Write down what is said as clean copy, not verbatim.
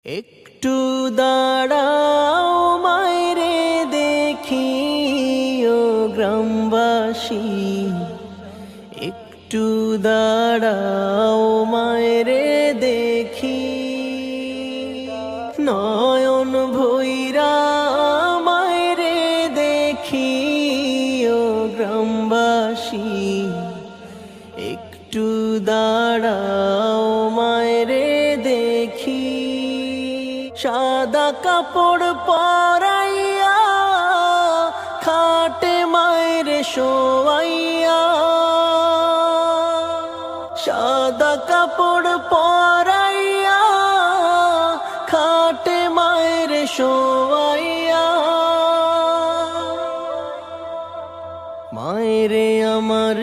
একটু দাঁড়াও মায়রে দেখি ও গ্রামবাসী, একটু দাঁড়াও মায়রে দেখি। নয়ন ভৈরা মায়রে দেখি ও গ্রামবাসী, একটু দাঁড়াও মায়রে দেখি। সাদা কাপড় পরাইয়া খাটে মায়েরে শোয়াইয়া, সাদা কাপড় পরাইয়া খাটে মায়েরে শোয়াইয়া। মায়েরে আমার